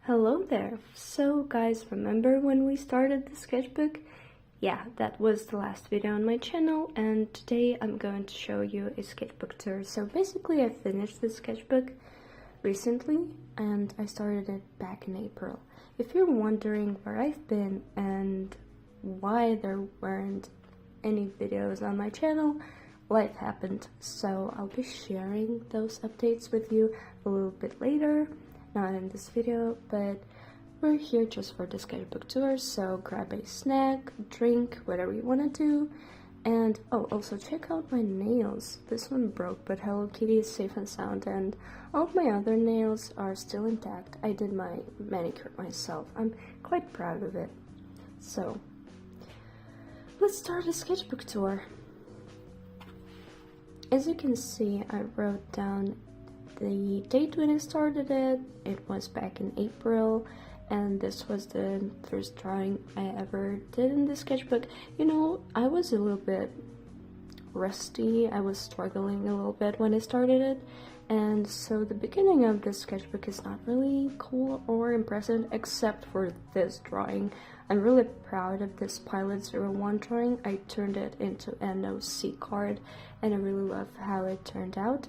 Hello there! So guys, remember when we started the sketchbook? Yeah, that was the last video on my channel, and today I'm going to show you a sketchbook tour. So basically I finished the sketchbook recently and I started it back in April. If you're wondering where I've been and why there weren't any videos on my channel, life happened. So I'll be sharing those updates with you a little bit later. Not in this video, but we're here just for the sketchbook tour, so grab a snack, drink, whatever you want to do. And oh, also check out my nails. This one broke, but Hello Kitty is safe and sound, and all of my other nails are still intact. I did my manicure myself. I'm quite proud of it. So let's start the sketchbook tour. As you can see, I wrote down the date when I started it. It was back in April, and this was the first drawing I ever did in the sketchbook. You know, I was a little bit rusty. I was struggling a little bit when I started it, and so the beginning of this sketchbook is not really cool or impressive except for this drawing. I'm really proud of this Pilot 01 drawing. I turned it into an OC card and I really love how it turned out.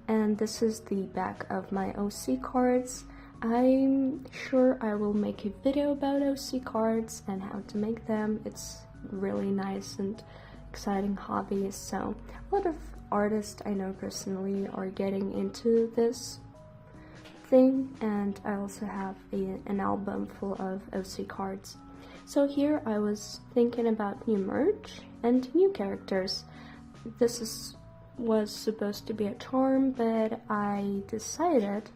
And this is the back of my OC cards. I'm sure I will make a video about OC cards and how to make them. It's really nice and exciting hobby. So a lot of artists I know personally are getting into this thing, and I also have an album full of OC cards. So here I was thinking about new merch and new characters. This was supposed to be a charm, but I decided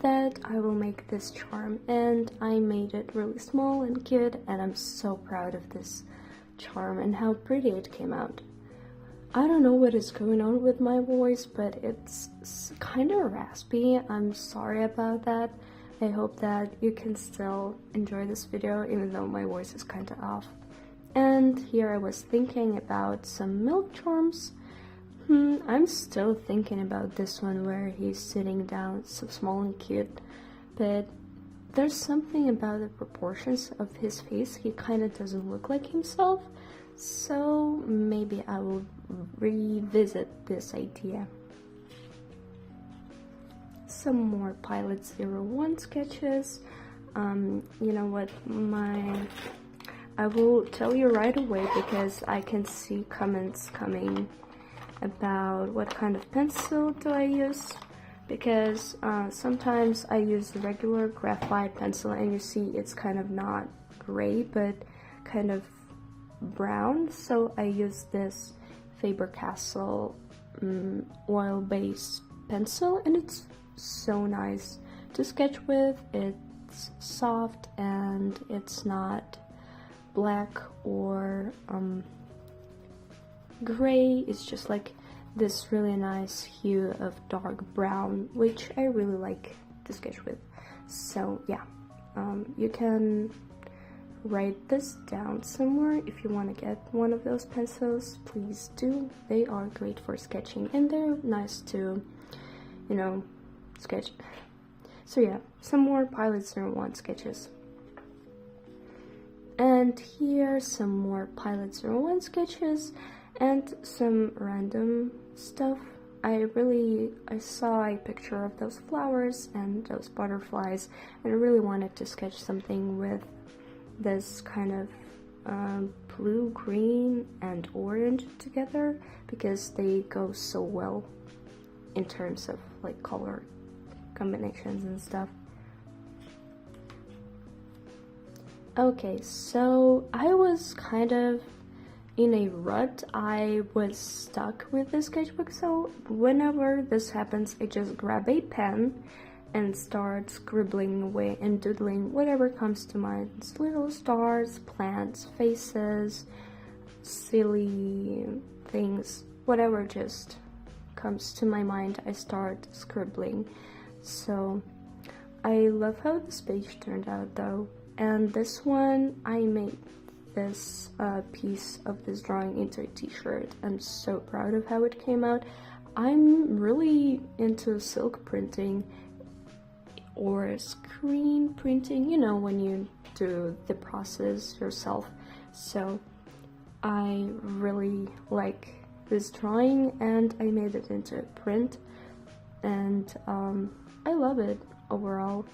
that I will make this charm, and I made it really small and cute, and I'm so proud of this charm and how pretty it came out. I don't know what is going on with my voice, but it's kind of raspy. I'm sorry about that. I hope that you can still enjoy this video even though my voice is kind of off. And here I was thinking about some milk charms. I'm still thinking about this one where he's sitting down, so small and cute, but there's something about the proportions of his face. He kind of doesn't look like himself, so maybe I will revisit this idea. Some more Pilot 01 sketches. You know what, I will tell you right away because I can see comments coming about what kind of pencil do I use, because sometimes I use the regular graphite pencil and you see it's kind of not gray but kind of brown, so I use this Faber-Castell oil-based pencil, and it's so nice to sketch with. It's soft and it's not black or gray. It's just like this really nice hue of dark brown, which I really like to sketch with. So yeah, you can write this down somewhere. If you want to get one of those pencils, please do. They are great for sketching and they're nice to, you know, sketch. So yeah, some more Pilot 01 sketches. And here some more Pilot 01 sketches and some random stuff. I saw a picture of those flowers and those butterflies, and I really wanted to sketch something with this kind of blue, green, and orange together because they go so well in terms of like color combinations and stuff. Okay, so I was kind of in a rut. I was stuck with the sketchbook, so whenever this happens, I just grab a pen and start scribbling away and doodling whatever comes to mind. It's little stars, plants, faces, silly things, whatever just comes to my mind, I start scribbling. So I love how this page turned out though, and this one I made this piece of this drawing into a t-shirt. I'm so proud of how it came out. I'm really into silk printing, or screen printing, you know, when you do the process yourself. So I really like this drawing and I made it into a print, and I love it overall.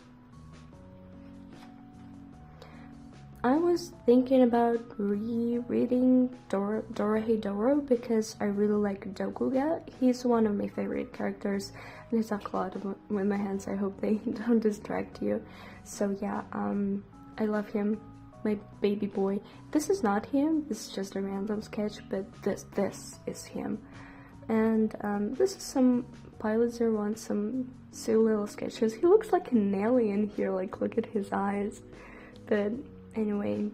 I was thinking about rereading Dorohedoro because I really like Dokuga. He's one of my favorite characters, and I talk a lot with my hands. I hope they don't distract you. So yeah, I love him, my baby boy. This is not him, this is just a random sketch, but this is him. And this is some Pilot01, some silly little sketches. He looks like an alien here, like look at his eyes. But anyway,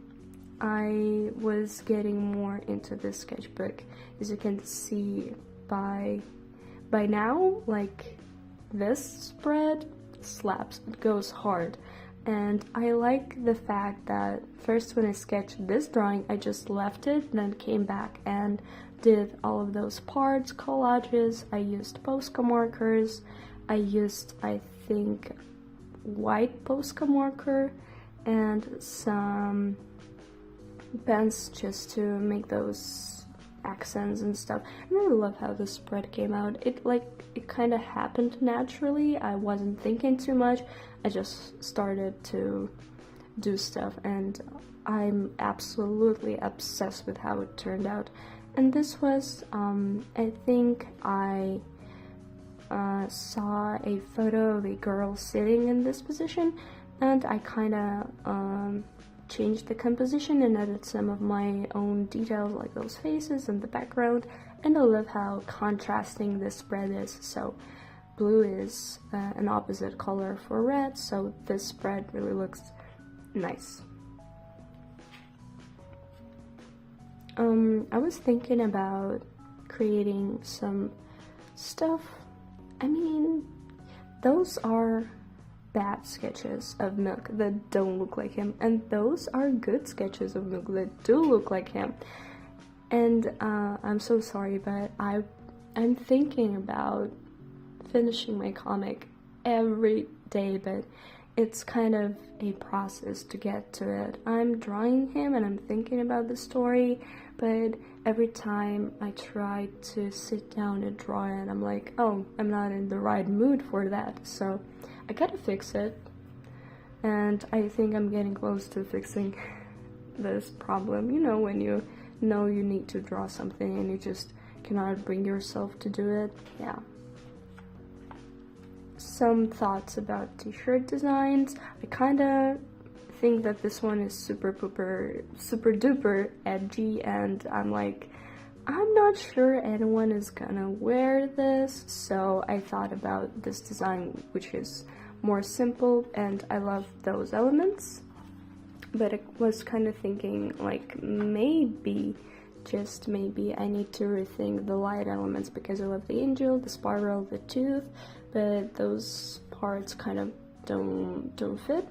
I was getting more into this sketchbook. As you can see by now, like this spread slaps, it goes hard. And I like the fact that first when I sketched this drawing, I just left it, then came back and did all of those parts, collages. I used Posca markers. I used, I think, white Posca marker and some pens just to make those accents and stuff. I really love how the spread came out. It kind of happened naturally. I wasn't thinking too much. I just started to do stuff, and I'm absolutely obsessed with how it turned out. And this was, I think I saw a photo of a girl sitting in this position, and I kind of changed the composition and added some of my own details, like those faces and the background. And I love how contrasting this spread is. So blue is an opposite color for red, so this spread really looks nice. I was thinking about creating some stuff. I mean, those are bad sketches of Milk that don't look like him, and those are good sketches of Milk that do look like him. And I'm so sorry, but I'm thinking about finishing my comic every day, but it's kind of a process to get to it. I'm drawing him and I'm thinking about the story, but every time I try to sit down and draw it, I'm like, oh, I'm not in the right mood for that, so I gotta fix it. And I think I'm getting close to fixing this problem. You know, when you know you need to draw something and you just cannot bring yourself to do it. Yeah. Some thoughts about t-shirt designs. I kinda think that this one is super duper edgy, and I'm like, I'm not sure anyone is gonna wear this, so I thought about this design, which is more simple, and I love those elements. But I was kind of thinking, like, maybe, just maybe, I need to rethink the light elements, because I love the angel, the spiral, the tooth, but those parts kind of don't fit.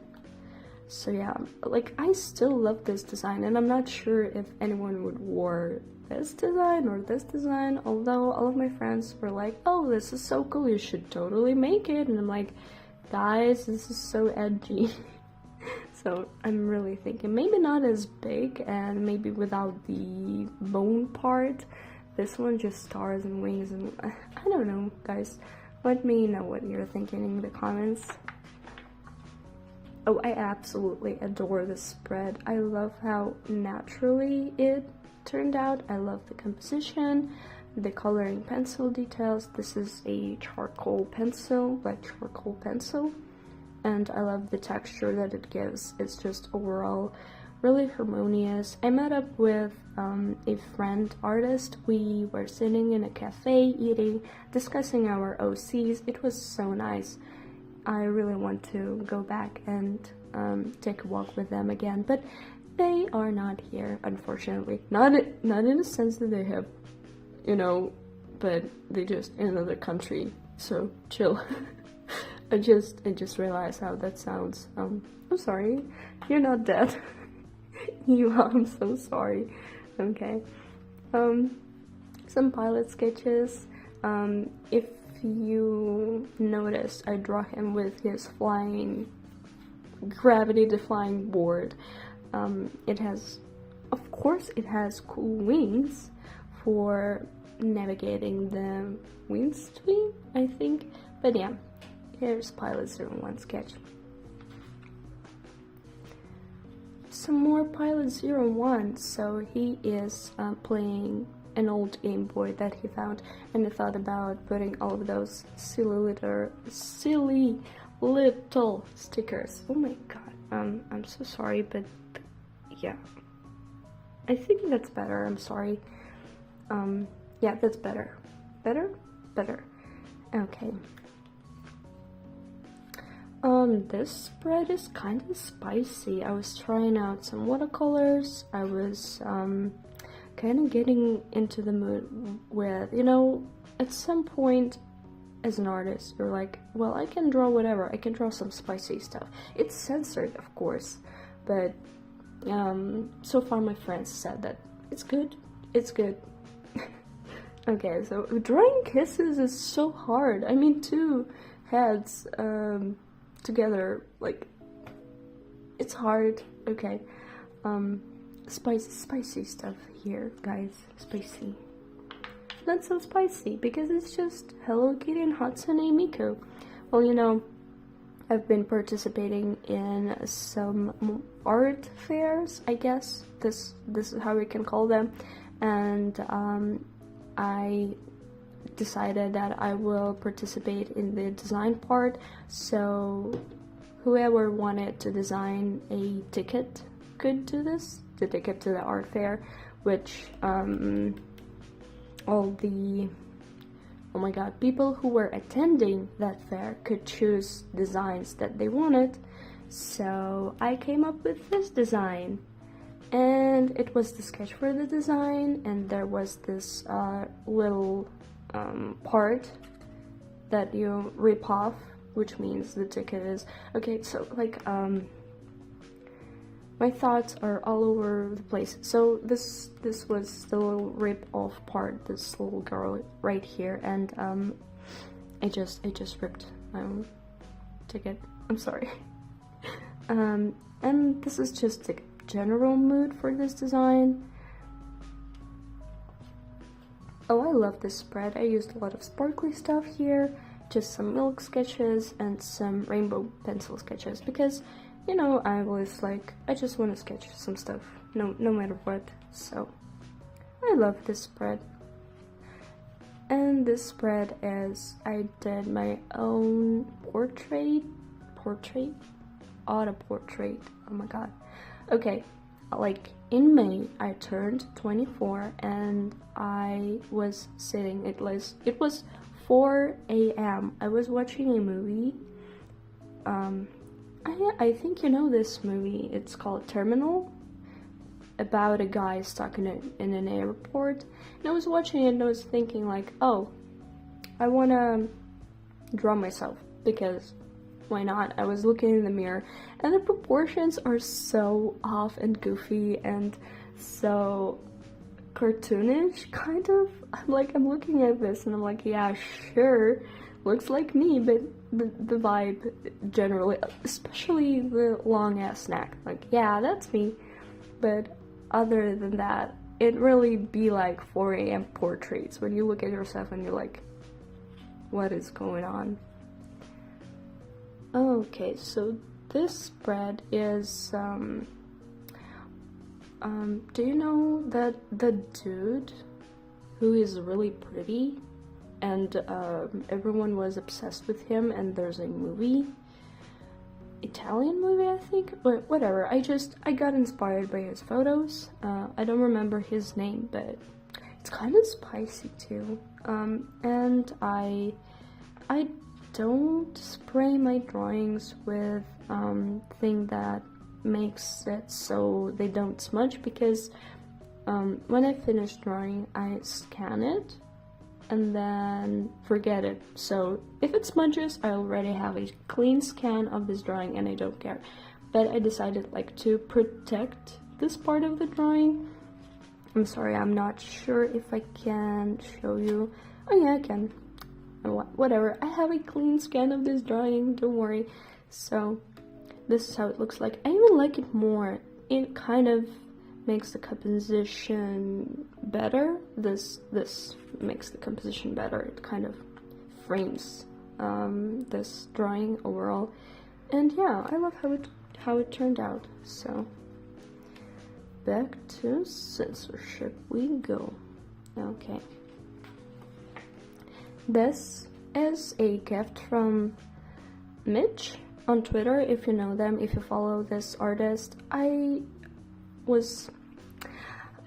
So yeah, like, I still love this design, and I'm not sure if anyone would wear this design or this design, although all of my friends were like, oh, this is so cool, you should totally make it, and I'm like, guys, this is so edgy. So I'm really thinking maybe not as big, and maybe without the bone part. This one just stars and wings, and I don't know, guys. Let me know what you're thinking in the comments. Oh, I absolutely adore this spread. I love how naturally it turned out. I love the composition, the coloring pencil details. This is a charcoal pencil, black charcoal pencil, and I love the texture that it gives. It's just overall really harmonious. I met up with a friend artist. We were sitting in a cafe eating, discussing our OCs. It was so nice. I really want to go back and take a walk with them again, but they are not here, unfortunately. Not in the sense that they have, you know, but they just in another country, so chill. I just realized how that sounds. I'm sorry, you're not dead. You are, I'm so sorry. Okay. Some pilot sketches. If you noticed, I draw him with his flying, gravity-defying board. It has, of course, it has cool wings for navigating the wind stream, I think. But yeah, here's Pilot 01 sketch. Some more Pilot 01. So he is playing an old Game Boy that he found, and I thought about putting all of those silly little stickers. Oh my god, I'm so sorry, but yeah, I think that's better. I'm sorry. Yeah, that's better. Better? Okay. This spread is kind of spicy. I was trying out some watercolors. I was kind of getting into the mood with, you know, at some point as an artist, you're like, well, I can draw whatever. I can draw some spicy stuff. It's censored, of course, but so far my friends said that it's good. It's good. Okay, so drawing kisses is so hard. I mean, two heads together, like, it's hard. Okay, spicy stuff here, guys. Spicy. Not so spicy because it's just Hello Kitty and Hatsune Miku. Well, you know, I've been participating in some art fairs, I guess. This is how we can call them, and I decided that I will participate in the design part. So whoever wanted to design a ticket could do this, the ticket to the art fair, which all the, oh my god, people who were attending that fair could choose designs that they wanted. So I came up with this design, and it was the sketch for the design, and there was this little part that you rip off, which means the ticket is okay. So like my thoughts are all over the place. So this was the little rip off part, this little girl right here, and I just ripped my own ticket. I'm sorry. And this is just the general mood for this design. Oh, I love this spread. I used a lot of sparkly stuff here, just some milk sketches and some rainbow pencil sketches, because, you know, I was like, I just want to sketch some stuff, no matter what. So I love this spread. And this spread is, I did my own auto-portrait, oh my god. Okay, like in May I turned 24, and I was sitting, it was 4 a.m. I was watching a movie. I think you know this movie. It's called Terminal, about a guy stuck in an airport. And I was watching it and I was thinking like, oh, I wanna draw myself, because why not? I was looking in the mirror and the proportions are so off and goofy and so cartoonish, kind of. I'm looking at this and I'm like, yeah, sure, looks like me, but the vibe generally, especially the long ass neck, like, yeah, that's me. But other than that, it really be like 4 a.m. portraits when you look at yourself and you're like, what is going on? Okay, so this spread is, do you know that the dude who is really pretty and everyone was obsessed with him, and there's a movie, Italian movie I think, but whatever, I got inspired by his photos. I don't remember his name, but it's kind of spicy too, and I don't spray my drawings with thing that makes it so they don't smudge, because when I finish drawing I scan it and then forget it. So if it smudges, I already have a clean scan of this drawing and I don't care. But I decided like to protect this part of the drawing. I'm sorry, I'm not sure if I can show you. Oh yeah, I can. whatever. I have a clean scan of this drawing, don't worry. So this is how it looks like. I even like it more. It kind of makes the composition better. This makes the composition better. It kind of frames this drawing overall. And yeah, I love how it turned out. So back to censorship we go. Okay. This is a gift from Mitch on Twitter, if you know them, if you follow this artist. I was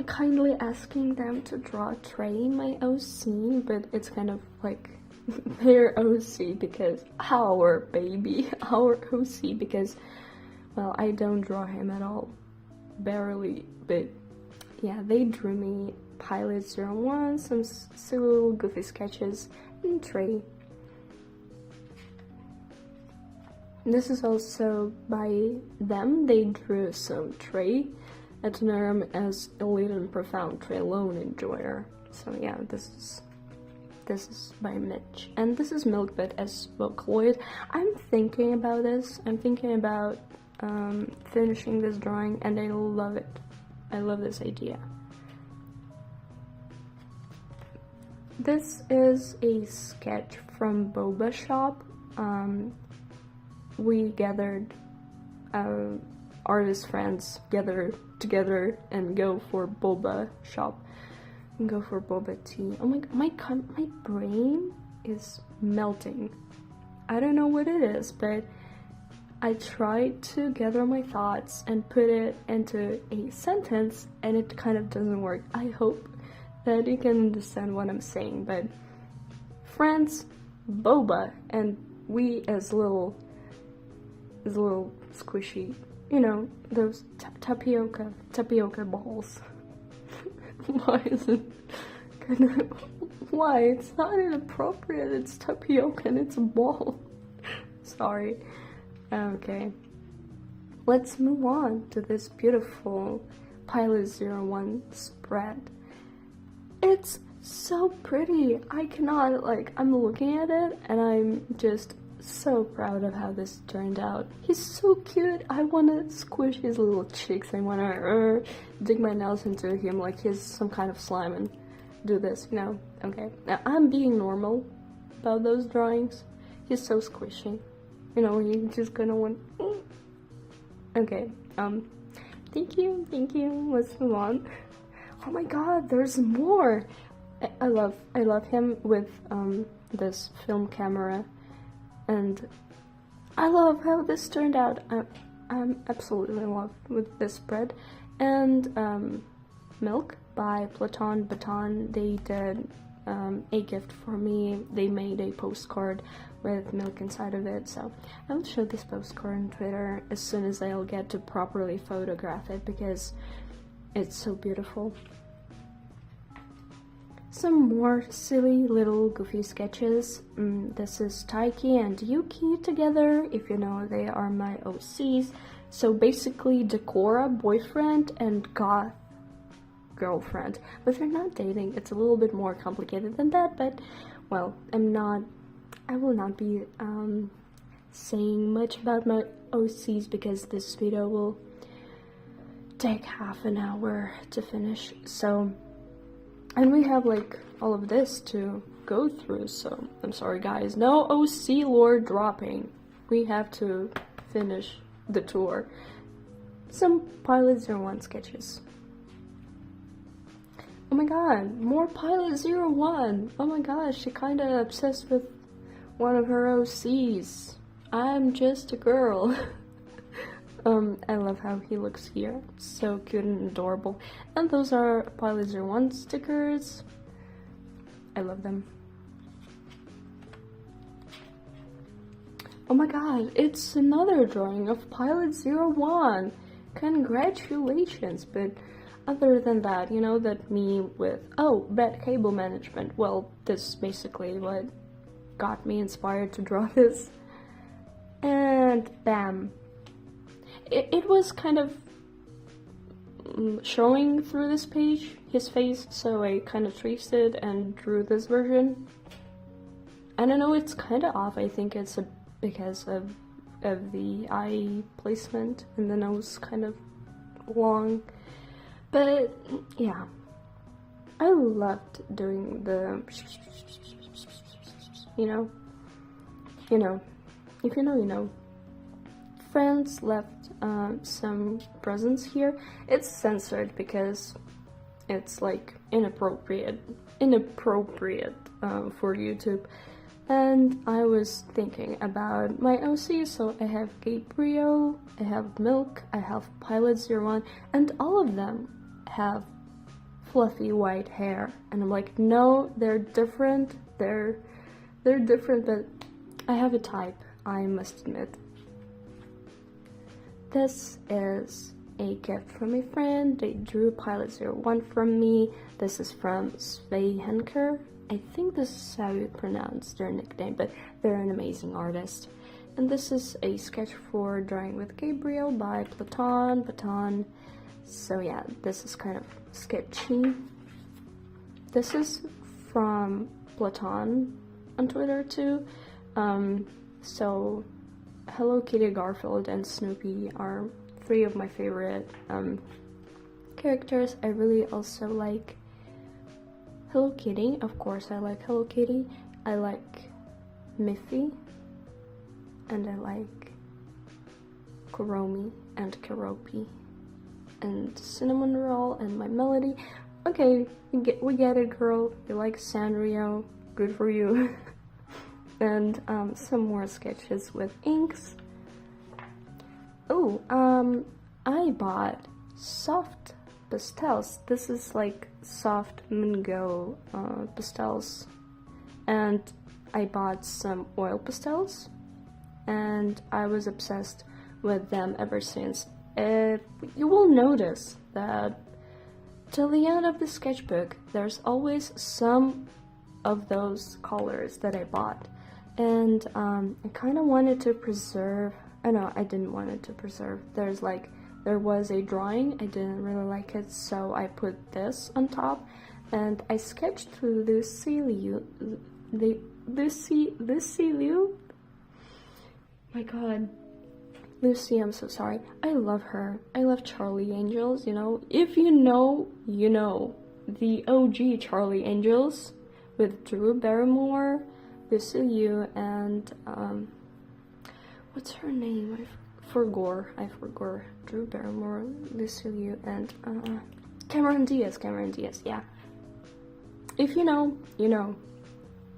kindly asking them to draw Trey, my OC, but it's kind of like their OC because our baby, our OC, because, well, I don't draw him at all, barely, but yeah, they drew me Pilot 01, some silly little goofy sketches, and Trey. This is also by them. They drew some Trey, and to know him as Elite and Profound Trey Lone Enjoyer. So yeah, this is by Mitch, and this is Milkbit as Vocaloid. I'm thinking about this. I'm thinking about finishing this drawing, and I love it. I love this idea. This is a sketch from Boba Shop. We gathered, artist friends gather together and go for Boba Shop and go for boba tea. Oh my god, my brain is melting. I don't know what it is, but I tried to gather my thoughts and put it into a sentence, and it kind of doesn't work. I hope that you can understand what I'm saying, but friends, boba, and we as little squishy, you know, those tapioca balls. Why is it kind of, why? It's not inappropriate, it's tapioca and it's a ball. Sorry. Okay. Let's move on to this beautiful Pilot 01 spread. It's so pretty. I cannot, like, I'm looking at it and I'm just so proud of how this turned out. He's so cute. I want to squish his little cheeks. I want to dig my nails into him like he's some kind of slime and do this, you know. Okay, now I'm being normal about those drawings. He's so squishy, you know, you just gonna want okay, thank you, let's move on. Oh my god, there's more. I love him with this film camera. And I love how this turned out. I'm absolutely in love with this spread. And Milk by Platon Baton, they did a gift for me. They made a postcard with milk inside of it. So I'll show this postcard on Twitter as soon as I'll get to properly photograph it because it's so beautiful. Some more silly little goofy sketches. This is Taiki and Yuki together. If you know, they are my OCs. So basically Decora boyfriend and Goth girlfriend. But they're not dating. It's a little bit more complicated than that, but well, I will not be saying much about my OCs because this video will take half an hour to finish. So, and we have like all of this to go through, so I'm sorry guys, no OC lore dropping. We have to finish the tour. Some Pilot 01 sketches. Oh my god, more Pilot 01! Oh my gosh, she kinda obsessed with one of her OCs. I'm just a girl. I love how he looks here. So cute and adorable. And those are Pilot 01 stickers. I love them. Oh my god, it's another drawing of Pilot 01. Congratulations. But other than that, you know, that meme with, oh, bad cable management. Well, this is basically what got me inspired to draw this. And bam. It was kind of showing through this page, his face, so I kind of traced it and drew this version. I don't know, it's kind of off. I think it's because of the eye placement and the nose kind of long. But yeah, I loved doing the, you know, if you know, you know. Friends left some presents here. It's censored because it's like inappropriate for YouTube. And I was thinking about my OC, so I have Gabriel, I have Milk, I have Pilot 01, and all of them have fluffy white hair. And I'm like, no, they're different, they're different, but I have a type, I must admit. This is a gift from a friend. They drew Pilot 01 from me. This is from Svei Henker. I think this is how you pronounce their nickname, but they're an amazing artist. And this is a sketch for Drawing with Gabriel by Platon. So yeah, this is kind of sketchy. This is from Platon on Twitter too. So Hello Kitty, Garfield, and Snoopy are three of my favorite characters. I really also like Hello Kitty. Of course, I like Hello Kitty. I like Miffy, and I like Kuromi and Keroppi, and Cinnamon Roll, and My Melody. Okay, we get it, girl. You like Sanrio. Good for you. And some more sketches with inks. Oh, I bought soft pastels. This is like soft mango pastels. And I bought some oil pastels. And I was obsessed with them ever since. You will notice that till the end of the sketchbook, there's always some of those colors that I bought. And I kind of wanted to preserve, I didn't want it to preserve. There was a drawing, I didn't really like it, so I put this on top, and I sketched Lucille, my god, Lucy, I'm so sorry. I love her. I love Charlie Angels, you know. If you know, you know. The OG Charlie Angels with Drew Barrymore, Lucille Yu, and what's her name? I forgot. Drew Barrymore, Lucille Yu, and Cameron Diaz, yeah. If you know, you know.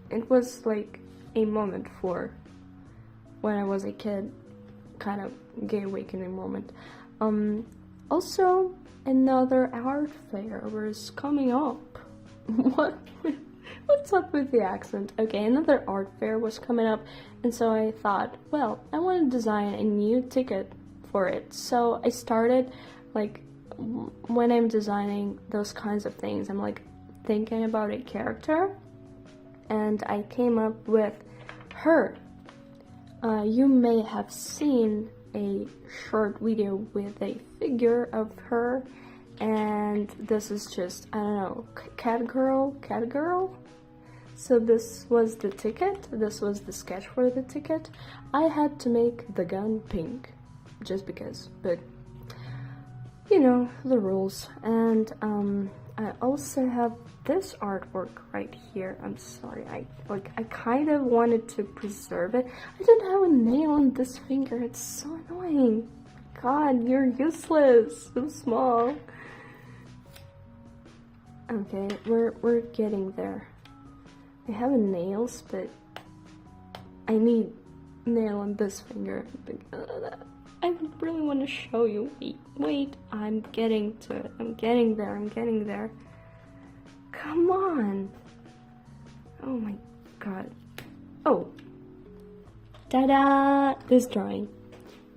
It was like a moment for when I was a kid, kind of gay awakening moment. Also, another art fair was coming up. What's up with the accent? Okay, another art fair was coming up, and so I thought, well, I want to design a new ticket for it. So I started, like, when I'm designing those kinds of things, I'm like thinking about a character, and I came up with her. You may have seen a short video with a figure of her, and this is just, I don't know, cat girl. So this was the ticket, this was the sketch for the ticket. I had to make the gun pink, just because, but you know, the rules. And I also have this artwork right here. I'm sorry, I kind of wanted to preserve it. I don't have a nail on this finger, it's so annoying. God, you're useless, so small. Okay, we're getting there. I have nails, but I need nail on this finger. I really want to show you. Wait, I'm getting to it. I'm getting there. Come on. Oh my god. Oh. Ta-da! This drawing.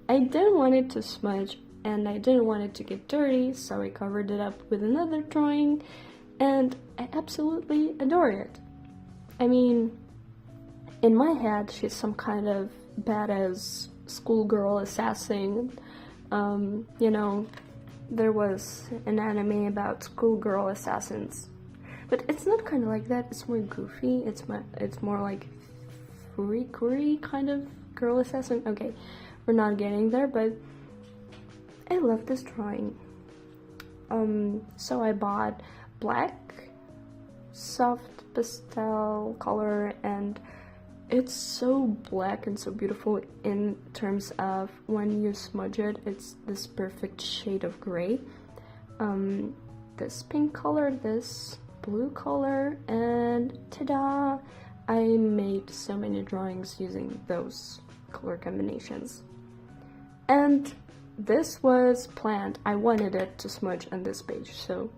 I didn't want it to smudge, and I didn't want it to get dirty, so I covered it up with another drawing, and I absolutely adore it. I mean, in my head, she's some kind of badass schoolgirl assassin. You know, there was an anime about schoolgirl assassins, but it's not kind of like that. It's more goofy. It's more like Kuri kind of girl assassin. Okay, we're not getting there, but I love this drawing. So I bought black soft pastel color, and it's so black and so beautiful in terms of when you smudge it, it's this perfect shade of gray. This pink color, this blue color, and ta-da! I made so many drawings using those color combinations. And this was planned. I wanted it to smudge on this page, so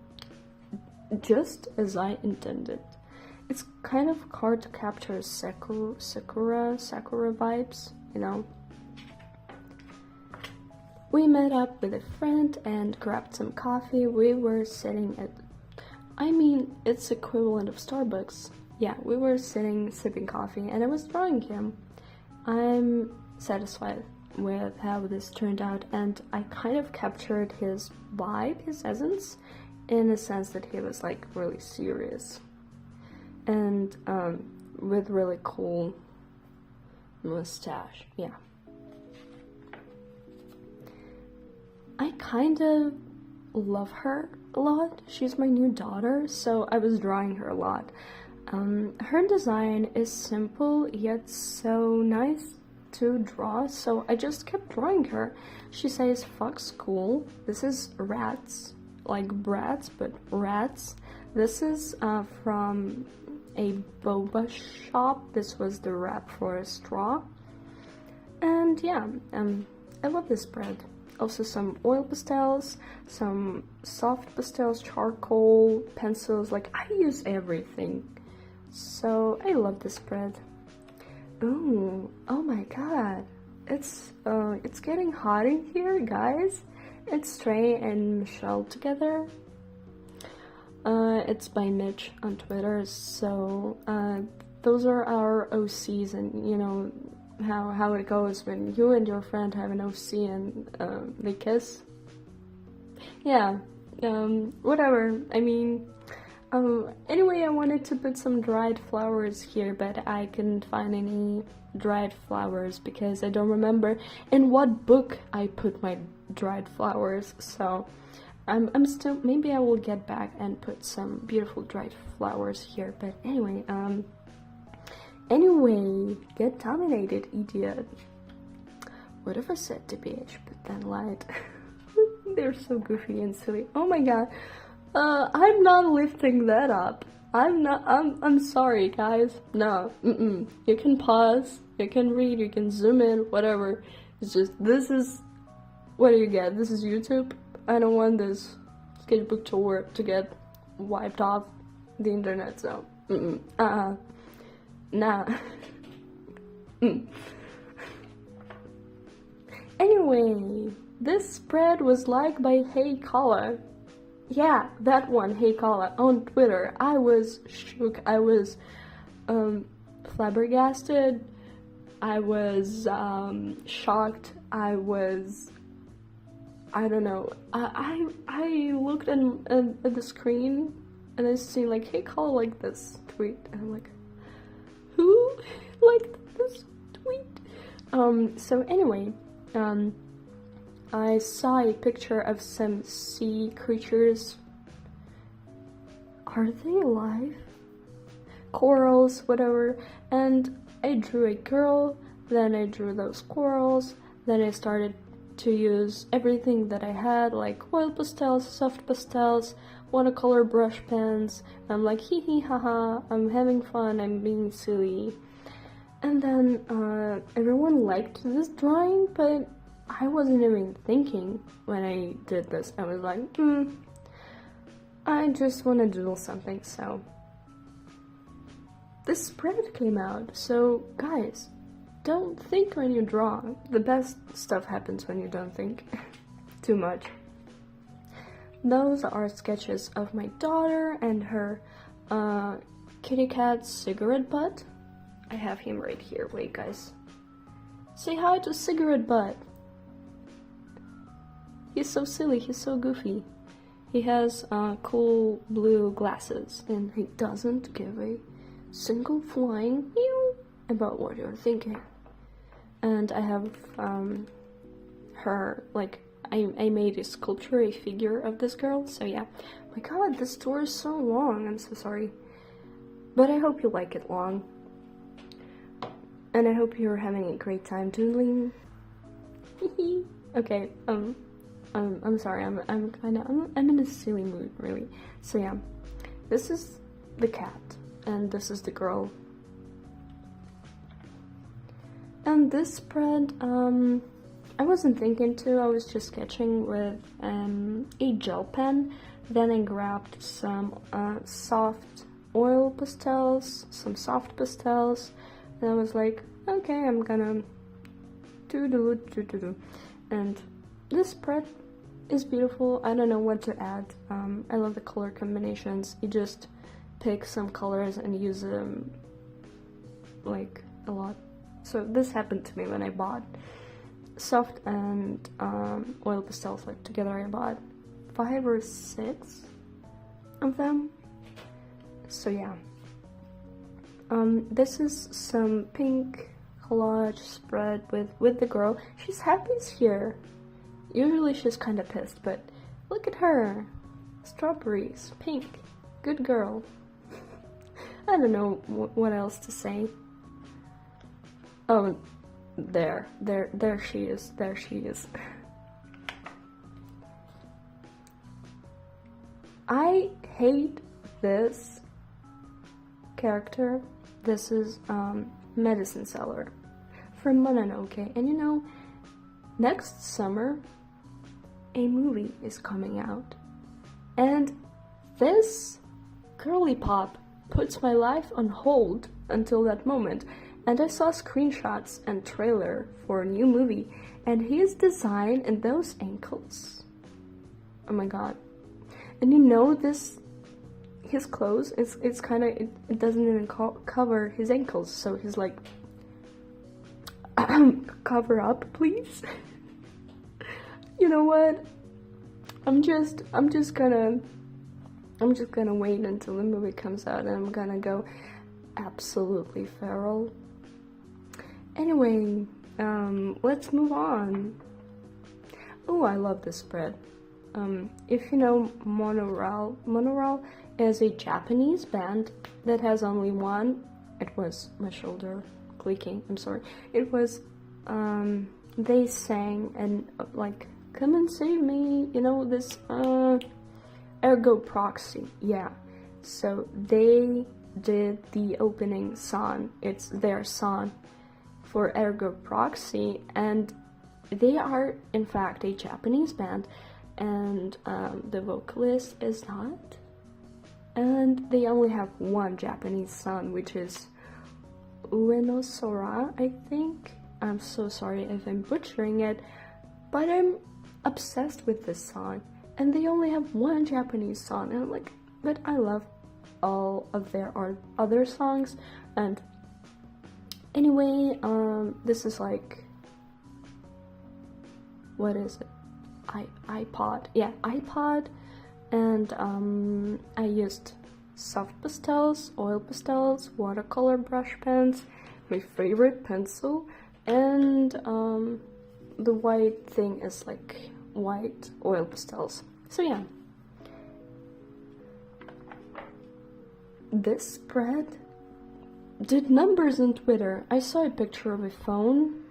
just as I intended. It's kind of hard to capture sakura vibes, you know. We met up with a friend and grabbed some coffee. We were sitting at, I mean, it's equivalent of Starbucks. Yeah, we were sitting sipping coffee and I was drawing him. I'm satisfied with how this turned out, and I kind of captured his vibe, his essence, in the sense that he was like really serious and with really cool mustache. Yeah, I kind of love her a lot. She's my new daughter, so I was drawing her a lot. Her design is simple yet so nice to draw, so I just kept drawing her. She says fuck school. This is rats, like brats, but rats. This is from a boba shop. This was the wrap for a straw. And yeah, I love this spread. Also some oil pastels, some soft pastels, charcoal, pencils, like I use everything. So I love this spread. Ooh, oh my god. It's getting hot in here, guys. It's Trey and Michelle together. It's by Mitch on Twitter, so those are our OCs, and you know how it goes when you and your friend have an OC and they kiss. Yeah, whatever. I mean, anyway, I wanted to put some dried flowers here, but I couldn't find any dried flowers because I don't remember in what book I put my dried flowers, so I'm still, maybe I will get back and put some beautiful dried flowers here, but anyway, get dominated, idiot. Whatever said to bitch, but then lied. They're so goofy and silly. Oh my god. I'm not lifting that up. I'm sorry, guys. No, You can pause, you can read, you can zoom in, whatever. It's just, this is, what do you get? This is YouTube. I don't want this sketchbook to get wiped off the internet, so, nah. Anyway, this spread was liked by Hey Kala. Yeah, that one, Hey Kala, on Twitter. I was shook. I was flabbergasted. I was shocked. I don't know. I looked at the screen and I see like, Hey Kala liked this tweet, and I'm like, who liked this tweet? So anyway, I saw a picture of some sea creatures. Are they alive? Corals, whatever. And I drew a girl, then I drew those corals, then I started to use everything that I had, like oil pastels, soft pastels, watercolor brush pens. I'm like, hee hee haha, I'm having fun, I'm being silly. And then everyone liked this drawing, but I wasn't even thinking when I did this. I was like, I just want to doodle something, so this spread came out. So guys, don't think when you draw. The best stuff happens when you don't think too much. Those are sketches of my daughter and her kitty cat cigarette butt. I have him right here. Wait, guys. Say hi to cigarette butt. He's so silly, he's so goofy. He has cool blue glasses and he doesn't give a single flying meow. about what you're thinking. And I have her, like, I made a sculpture, a figure of this girl, so yeah. My god, this door is so long, I'm so sorry. But I hope you like it long. And I hope you're having a great time doodling. Okay, I'm sorry, I'm in a silly mood, really. So yeah, this is the cat, and this is the girl. And this spread, I wasn't thinking to, I was just sketching with a gel pen. Then I grabbed some soft oil pastels, some soft pastels, and I was like, okay, I'm gonna do. And this spread is beautiful. I don't know what to add. I love the color combinations. You just pick some colors and use them like a lot. So this happened to me when I bought soft and oil pastels, like together I bought 5 or 6 of them. So yeah, this is some pink collage spread with the girl. She's happy here. Usually she's kind of pissed, but look at her. Strawberries, pink, good girl. I don't know what else to say. Oh, there she is, there she is. I hate this character. This is Medicine Seller from Mononoke, and you know, next summer a movie is coming out, and this girly pop puts my life on hold until that moment. And I saw screenshots and trailer for a new movie, and his design and those ankles, oh my god. And you know, this, his clothes, it's kind of, it doesn't even cover his ankles, so he's like, cover up, please. You know what? I'm just gonna wait until the movie comes out, and I'm gonna go absolutely feral. Anyway, let's move on. Oh, I love this spread. If you know Monoral is a Japanese band that has only one. It was my shoulder clicking. I'm sorry. It was. They sang and like, come and save me. You know this. Ergo Proxy. Yeah. So they did the opening song. It's their song for Ergo Proxy, and they are in fact a Japanese band, and the vocalist is not, and they only have one Japanese song, which is Ueno Sora, I think. I'm so sorry if I'm butchering it, but I'm obsessed with this song, and they only have one Japanese song, and I'm like, but I love all of their other songs. And anyway, this is like, what is it? iPod, yeah, iPod, and I used soft pastels, oil pastels, watercolor brush pens, my favorite pencil, and the white thing is like white oil pastels. So yeah, this spread did numbers on Twitter. I saw a picture of a phone,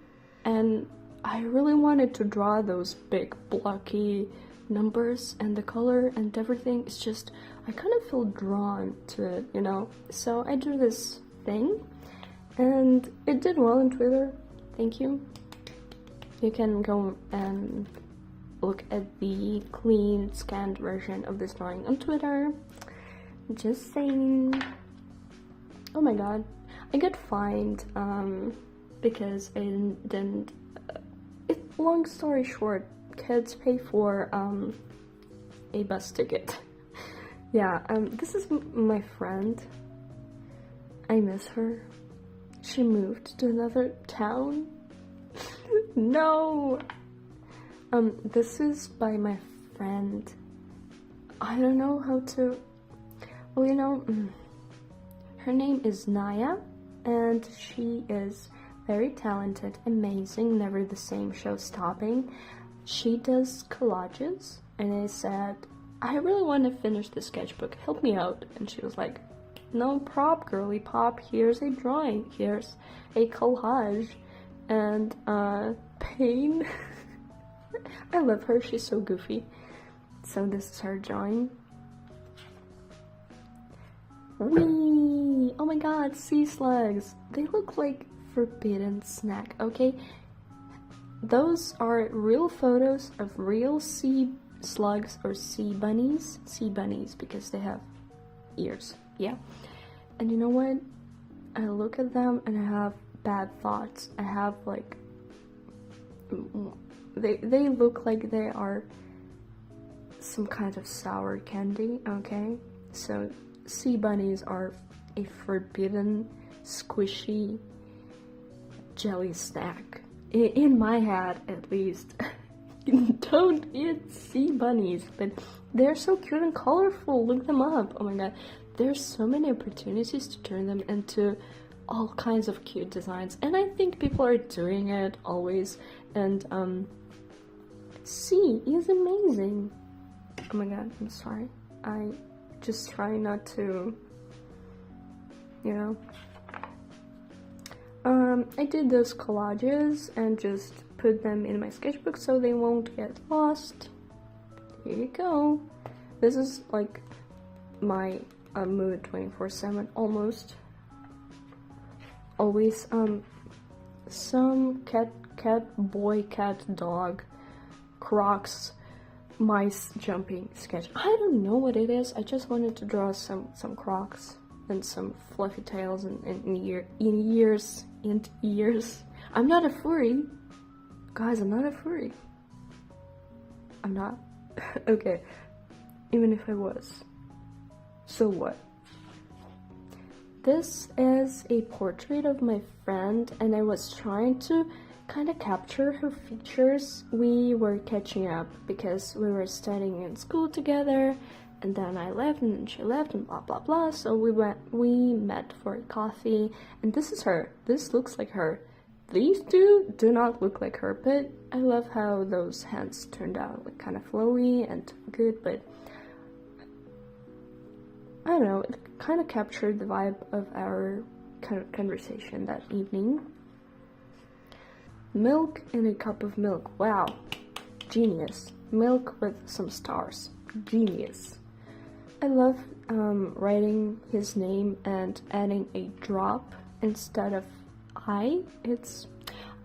and I really wanted to draw those big blocky numbers, and the color and everything. It's just, I kind of feel drawn to it, you know? So I drew this thing, and it did well on Twitter. Thank you. You can go and look at the clean, scanned version of this drawing on Twitter. Just saying. Oh my god. I got fined, because I didn't, long story short, kids pay for, a bus ticket. Yeah, this is my friend. I miss her. She moved to another town. No! This is by my friend. I don't know how to, well, you know, her name is Naya, and she is very talented, amazing, never the same, show stopping. She does collages, and I said, I really want to finish the sketchbook, help me out. And she was like, no prob, girly pop, here's a drawing, here's a collage, and pain. I love her, she's so goofy. So this is her drawing. Whee! Oh my god, sea slugs! They look like forbidden snack, okay? Those are real photos of real sea slugs or sea bunnies. Sea bunnies, because they have ears, yeah. And you know what? I look at them and I have bad thoughts. I have like... They look like they are some kind of sour candy, okay? So sea bunnies are a forbidden, squishy jelly snack. In my head, at least. Don't eat sea bunnies, but they're so cute and colorful. Look them up. Oh my god. There's so many opportunities to turn them into all kinds of cute designs. And I think people are doing it always. And, sea is amazing. Oh my god, I'm sorry. I just try not to, you know. I did those collages and just put them in my sketchbook so they won't get lost. Here you go. This is like my mood 24/7 almost. Always some cat, boy, cat, dog, crocs, mice jumping sketch. I don't know what it is. I just wanted to draw some crocs and some fluffy tails and ears. I'm not a furry. Guys, I'm not a furry. I'm not. Okay. Even if I was. So what? This is a portrait of my friend, and I was trying to kind of capture her features. We were catching up because we were studying in school together, and then I left and then she left and blah blah blah. So we met for a coffee, and this is her. This looks like her. These two do not look like her, but I love how those hands turned out, like kind of flowy and good, but I don't know, it kind of captured the vibe of our kind of conversation that evening. Milk in a cup of milk. Wow. Genius. Milk with some stars. Genius. I love writing his name and adding a drop instead of I.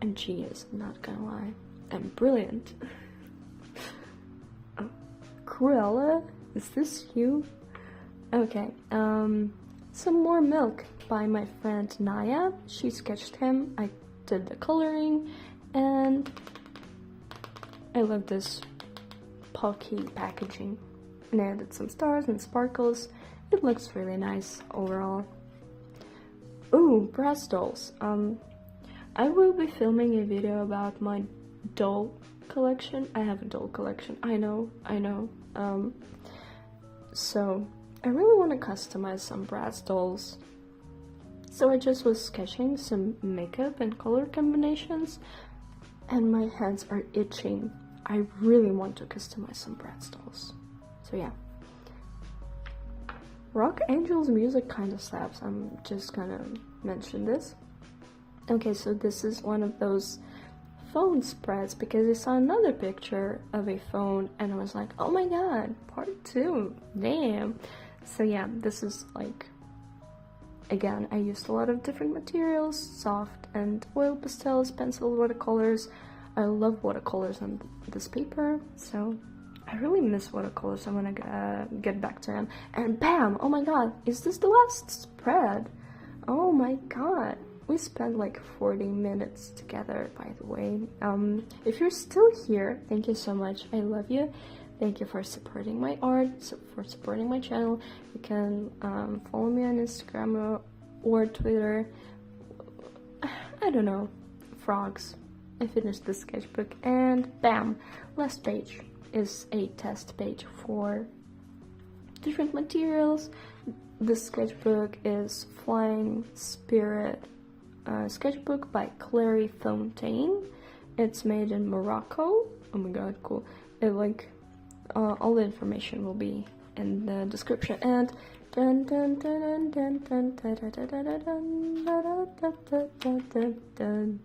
I'm genius, I'm not gonna lie. I'm brilliant. Oh, Cruella? Is this you? Okay, some more milk by my friend Naya. She sketched him, I did the coloring, and I love this bulky packaging. And I added some stars and sparkles. It looks really nice overall. Ooh, brass dolls. I will be filming a video about my doll collection. I have a doll collection, I know. So I really want to customize some brass dolls. So I just was sketching some makeup and color combinations, and my hands are itching. I really want to customize some brass dolls. So yeah. Rock Angel's music kind of slaps. I'm just gonna mention this. Okay, so this is one of those phone spreads because I saw another picture of a phone and I was like, oh my god, part 2, damn. So yeah, this is like, again, I used a lot of different materials, soft and oil pastels, pencil, watercolors. I love watercolors on this paper, so I really miss watercolors. I'm gonna get back to them. And bam! Oh my god, is this the last spread? Oh my god. We spent like 40 minutes together, by the way. If you're still here, thank you so much. I love you. Thank you for supporting my art, for supporting my channel. You can follow me on Instagram or Twitter. I don't know. Frogs. I finished the sketchbook and bam! Last page is a test page for different materials. The sketchbook is Flying Spirit sketchbook by Clary Fontaine. It's made in Morocco. Oh my god, cool. It like all the information will be in the description. And dun dun dun dun dun dun dun dun dun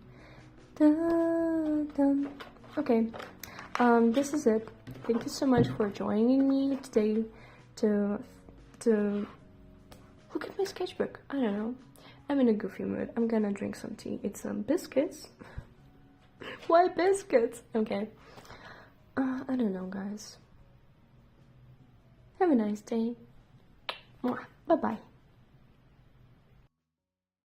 dun dun. Okay, this is it. Thank you so much for joining me today to look at my sketchbook. I don't know. I'm in a goofy mood. I'm gonna drink some tea, eat some biscuits. Why biscuits? Okay. I don't know, guys. Have a nice day. Bye bye.